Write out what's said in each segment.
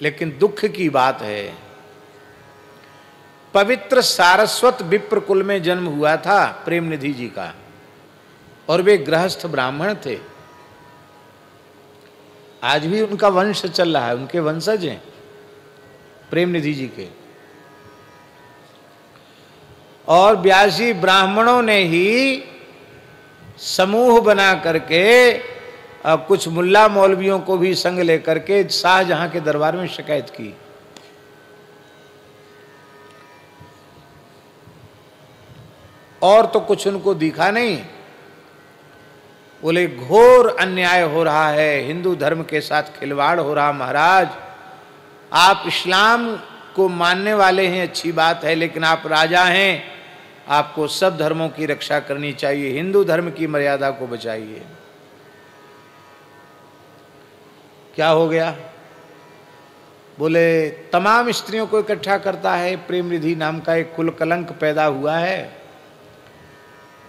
लेकिन दुख की बात है, पवित्र सारस्वत विप्र कुल में जन्म हुआ था प्रेमनिधि जी का, और वे गृहस्थ ब्राह्मण थे। आज भी उनका वंश चल रहा है, उनके वंशज हैं प्रेमनिधि जी के। और व्यास जी ब्राह्मणों ने ही समूह बना करके कुछ मुल्ला मौलवियों को भी संग लेकर के शाहजहां के दरबार में शिकायत की। और तो कुछ उनको दिखा नहीं, बोले घोर अन्याय हो रहा है, हिंदू धर्म के साथ खिलवाड़ हो रहा। महाराज आप इस्लाम को मानने वाले हैं, अच्छी बात है, लेकिन आप राजा हैं, आपको सब धर्मों की रक्षा करनी चाहिए, हिंदू धर्म की मर्यादा को बचाइए। क्या हो गया? बोले तमाम स्त्रियों को इकट्ठा करता है, प्रेमनिधि नाम का एक कुल कलंक पैदा हुआ है,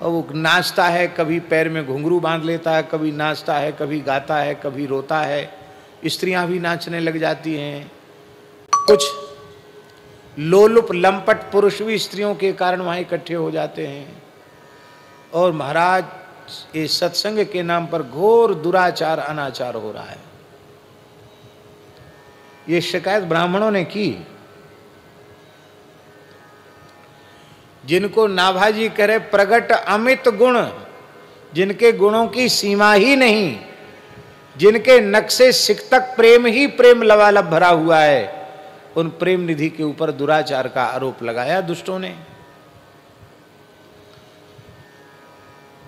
और वो नाचता है, कभी पैर में घुंघरू बांध लेता है, कभी नाचता है, कभी गाता है, कभी रोता है। स्त्रियां भी नाचने लग जाती हैं। कुछ लोलुप लंपट पुरुष भी स्त्रियों के कारण वहां इकट्ठे हो जाते हैं। और महाराज ये सत्संग के नाम पर घोर दुराचार अनाचार हो रहा है। ये शिकायत ब्राह्मणों ने की। जिनको नाभाजी करे प्रगट अमित गुण, जिनके गुणों की सीमा ही नहीं, जिनके नक्शे सिकतक प्रेम ही प्रेम लबालब भरा हुआ है, उन प्रेमनिधि के ऊपर दुराचार का आरोप लगाया दुष्टों ने।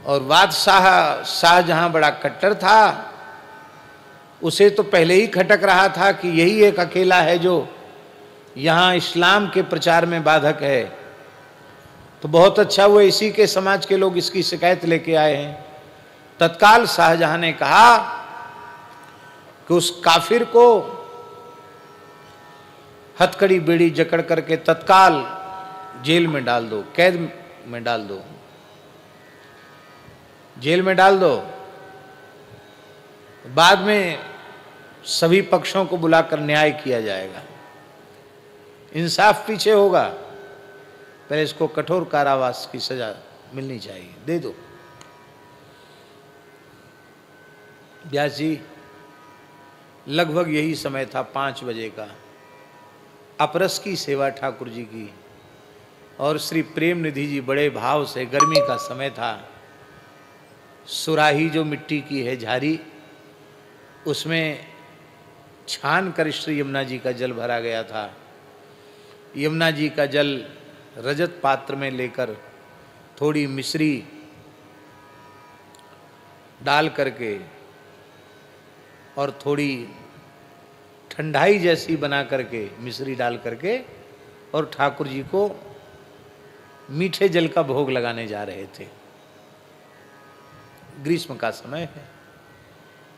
और बादशाह शाहजहां बड़ा कट्टर था, उसे तो पहले ही खटक रहा था कि यही एक अकेला है जो यहां इस्लाम के प्रचार में बाधक है। तो बहुत अच्छा हुआ इसी के समाज के लोग इसकी शिकायत लेके आए हैं। तत्काल शाहजहां ने कहा कि उस काफिर को हथकड़ी बेड़ी जकड़ करके तत्काल जेल में डाल दो, कैद में डाल दो, जेल में डाल दो। बाद में सभी पक्षों को बुलाकर न्याय किया जाएगा, इंसाफ पीछे होगा, पहले इसको कठोर कारावास की सजा मिलनी चाहिए, दे दो। व्यास जी लगभग यही समय था, 5 बजे का। अपरस की सेवा ठाकुर जी की, और श्री प्रेमनिधि जी बड़े भाव से, गर्मी का समय था, सुराही जो मिट्टी की है झारी, उसमें छान कर श्री यमुना जी का जल भरा गया था। यमुना जी का जल रजत पात्र में लेकर थोड़ी मिश्री डाल करके और थोड़ी ठंडाई जैसी बना करके मिश्री डाल करके, और ठाकुर जी को मीठे जल का भोग लगाने जा रहे थे। ग्रीष्म का समय है।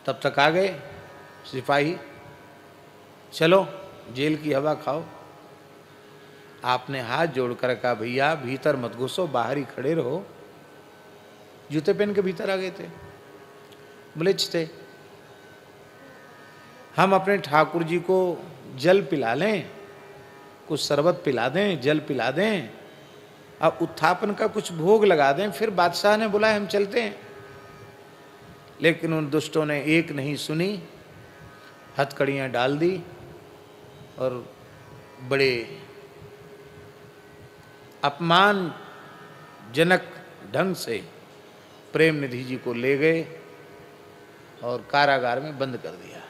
तब तक आ गए सिपाही, चलो जेल की हवा खाओ। आपने हाथ जोड़कर कहा भैया भीतर मत घुसो, बाहर ही खड़े रहो। जूते पहन के भीतर आ गए थे। म्लेच्छ थे। हम अपने ठाकुर जी को जल पिला लें, कुछ शरबत पिला दें, जल पिला दें, अब उत्थापन का कुछ भोग लगा दें, फिर बादशाह ने बुलाया हम चलते हैं। लेकिन उन दुष्टों ने एक नहीं सुनी, हथकड़ियाँ डाल दी और बड़े अपमानजनक ढंग से प्रेमनिधि जी को ले गए और कारागार में बंद कर दिया।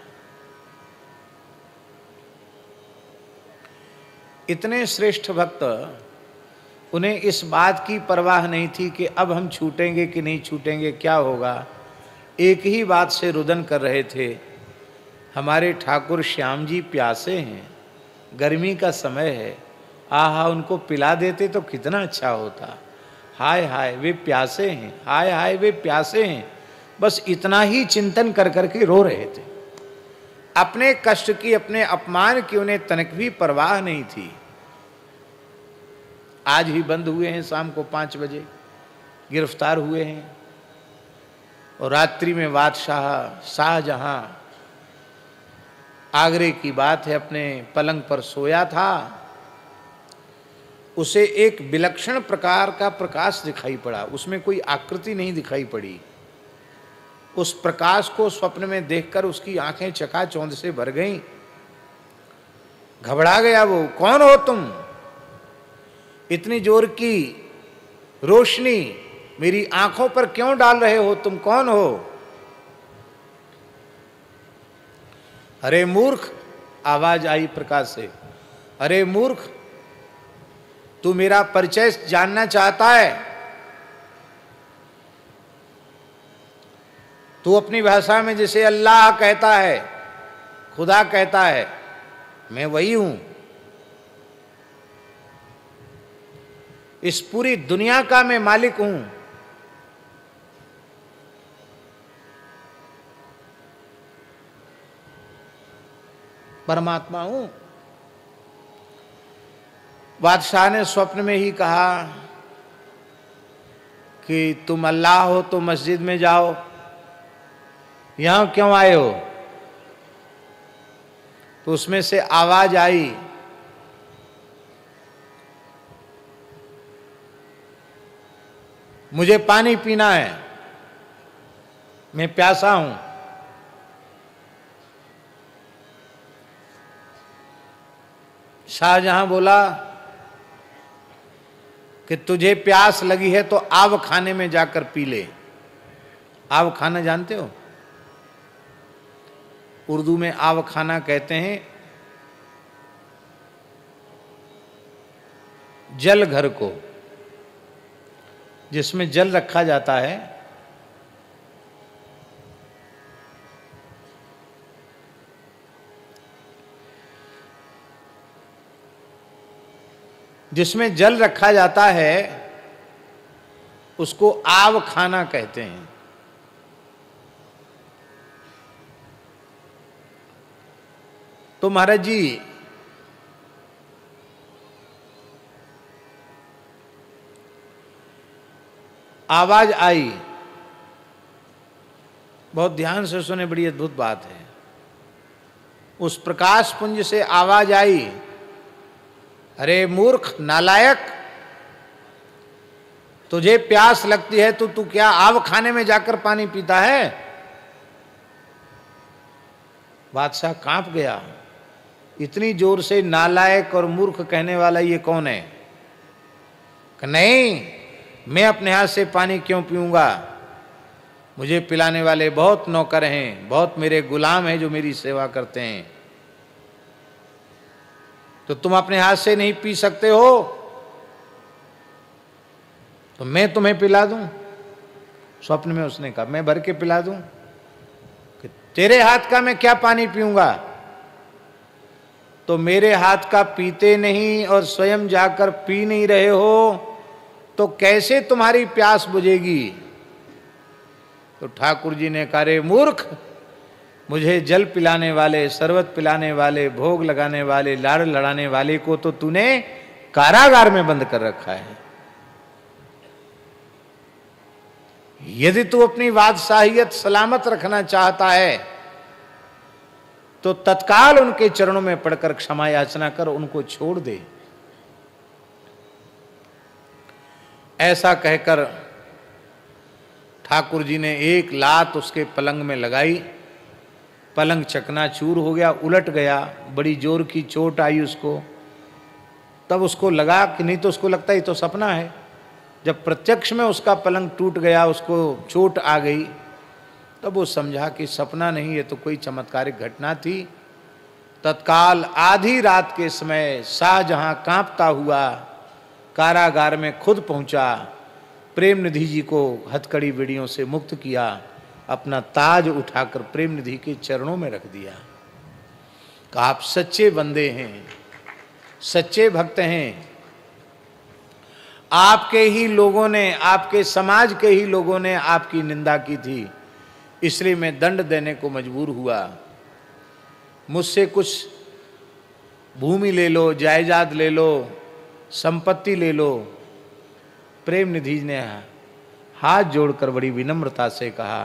इतने श्रेष्ठ भक्त, उन्हें इस बात की परवाह नहीं थी कि अब हम छूटेंगे कि नहीं छूटेंगे, क्या होगा। एक ही बात से रुदन कर रहे थे, हमारे ठाकुर श्याम जी प्यासे हैं, गर्मी का समय है, आहा उनको पिला देते तो कितना अच्छा होता। हाय हाय वे प्यासे हैं, हाय हाय वे प्यासे हैं। बस इतना ही चिंतन कर करके रो रहे थे। अपने कष्ट की, अपने अपमान की उन्हें तनक भी परवाह नहीं थी। आज ही बंद हुए हैं, शाम को 5 बजे गिरफ्तार हुए हैं, और रात्रि में बादशाह शाहजहां आगरे की बात है, अपने पलंग पर सोया था, उसे एक विलक्षण प्रकार का प्रकाश दिखाई पड़ा। उसमें कोई आकृति नहीं दिखाई पड़ी। उस प्रकाश को स्वप्न में देखकर उसकी आंखें चकाचौंध से भर गईं। घबरा गया वो। कौन हो तुम? इतनी जोर की रोशनी मेरी आंखों पर क्यों डाल रहे हो? तुम कौन हो? अरे मूर्ख, आवाज आई प्रकाश से, अरे मूर्ख, तू मेरा परिचय जानना चाहता है? तू अपनी भाषा में जिसे अल्लाह कहता है, खुदा कहता है, मैं वही हूं। इस पूरी दुनिया का मैं मालिक हूं। परमात्मा हूं। बादशाह ने स्वप्न में ही कहा कि तुम अल्लाह हो तो मस्जिद में जाओ, यहां क्यों आए हो? तो उसमें से आवाज आई, मुझे पानी पीना है, मैं प्यासा हूं। शाहजहां बोला कि तुझे प्यास लगी है तो आव खाने में जाकर पी ले। आव खाना जानते हो? उर्दू में आव खाना कहते हैं जल घर को, जिसमें जल रखा जाता है। जिसमें जल रखा जाता है उसको आव खाना कहते हैं। तो महाराज जी आवाज आई, बहुत ध्यान से सुने, बड़ी अद्भुत बात है। उस प्रकाश पुंज से आवाज आई, अरे मूर्ख, नालायक, तुझे प्यास लगती है तो तू क्या आव खाने में जाकर पानी पीता है? बादशाह कांप गया। इतनी जोर से नालायक और मूर्ख कहने वाला ये कौन है? कि नहीं, मैं अपने हाथ से पानी क्यों पीऊंगा? मुझे पिलाने वाले बहुत नौकर हैं, बहुत मेरे गुलाम हैं जो मेरी सेवा करते हैं। तो तुम अपने हाथ से नहीं पी सकते हो तो मैं तुम्हें पिला दूं? स्वप्न में उसने कहा, मैं भर के पिला दूं? कि तेरे हाथ का मैं क्या पानी पीऊंगा? तो मेरे हाथ का पीते नहीं और स्वयं जाकर पी नहीं रहे हो तो कैसे तुम्हारी प्यास बुझेगी? तो ठाकुर जी ने कहा, रे मूर्ख, मुझे जल पिलाने वाले, शरबत पिलाने वाले, भोग लगाने वाले, लाड़ लड़ाने वाले को तो तूने कारागार में बंद कर रखा है। यदि तू अपनी बादशाहियत सलामत रखना चाहता है तो तत्काल उनके चरणों में पड़कर क्षमा याचना कर, उनको छोड़ दे। ऐसा कहकर ठाकुर जी ने एक लात उसके पलंग में लगाई। पलंग चकनाचूर हो गया, उलट गया, बड़ी जोर की चोट आई उसको। तब उसको लगा कि, नहीं तो उसको लगता है ये तो सपना है। जब प्रत्यक्ष में उसका पलंग टूट गया, उसको चोट आ गई, तब वो समझा कि सपना नहीं, ये तो कोई चमत्कारिक घटना थी। तत्काल आधी रात के समय शाहजहां कांपता हुआ कारागार में खुद पहुंचा, प्रेम निधि जी को हथकड़ी बेड़ियों से मुक्त किया, अपना ताज उठाकर प्रेम निधि के चरणों में रख दिया। कहा, आप सच्चे बंदे हैं, सच्चे भक्त हैं। आपके ही लोगों ने, आपके समाज के ही लोगों ने आपकी निंदा की थी, इसलिए मैं दंड देने को मजबूर हुआ। मुझसे कुछ भूमि ले लो, जायदाद ले लो, संपत्ति ले लो। प्रेम निधि ने हाथ जोड़कर बड़ी विनम्रता से कहा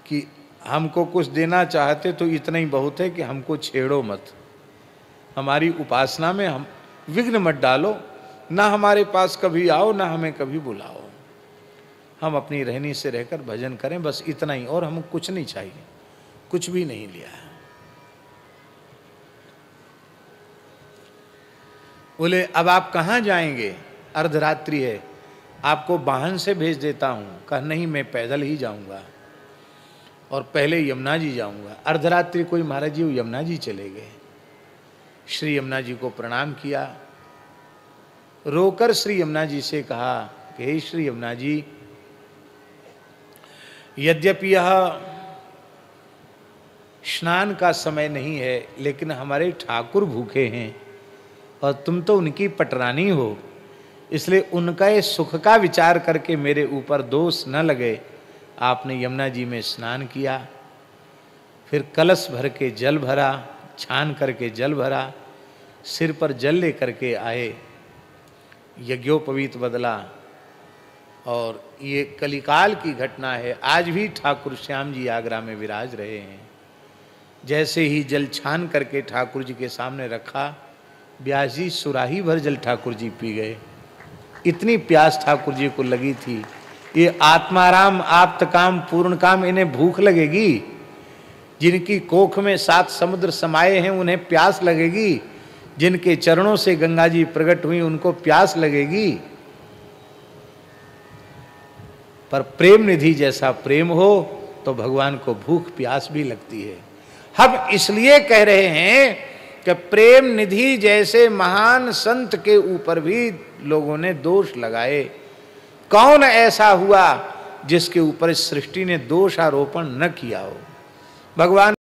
कि हमको कुछ देना चाहते तो इतना ही बहुत है कि हमको छेड़ो मत, हमारी उपासना में हम विघ्न मत डालो, ना हमारे पास कभी आओ ना हमें कभी बुलाओ, हम अपनी रहनी से रहकर भजन करें, बस इतना ही, और हमें कुछ नहीं चाहिए, कुछ भी नहीं लिया है। बोले अब आप कहाँ जाएंगे, अर्धरात्रि है, आपको वाहन से भेज देता हूँ। कहा नहीं, मैं पैदल ही जाऊँगा और पहले यमुना जी जाऊँगा। अर्धरात्रि कोई महाराज जी वो यमुना जी चले गए। श्री यमुना जी को प्रणाम किया, रोकर श्री यमुना जी से कहा कि हे श्री यमुना जी, यद्यपि यह स्नान का समय नहीं है, लेकिन हमारे ठाकुर भूखे हैं और तुम तो उनकी पटरानी हो, इसलिए उनका ये सुख का विचार करके मेरे ऊपर दोष न लगे, आपने यमुना जी में स्नान किया, फिर कलश भर के जल भरा, छान करके जल भरा, सिर पर जल ले करके आए, यज्ञोपवीत बदला। और ये कलिकाल की घटना है, आज भी ठाकुर श्याम जी आगरा में विराज रहे हैं। जैसे ही जल छान करके ठाकुर जी के सामने रखा, व्यास जी सुराही भर जल ठाकुर जी पी गए, इतनी प्यास ठाकुर जी को लगी थी। ये आत्माराम आप्त काम पूर्ण काम, इन्हें भूख लगेगी, जिनकी कोख में 7 समुद्र समाये हैं उन्हें प्यास लगेगी, जिनके चरणों से गंगा जी प्रकट हुई उनको प्यास लगेगी, पर प्रेम निधि जैसा प्रेम हो तो भगवान को भूख प्यास भी लगती है। हम इसलिए कह रहे हैं कि प्रेम निधि जैसे महान संत के ऊपर भी लोगों ने दोष लगाए। कौन ऐसा हुआ जिसके ऊपर इस सृष्टि ने दोष आरोपण न किया हो? भगवान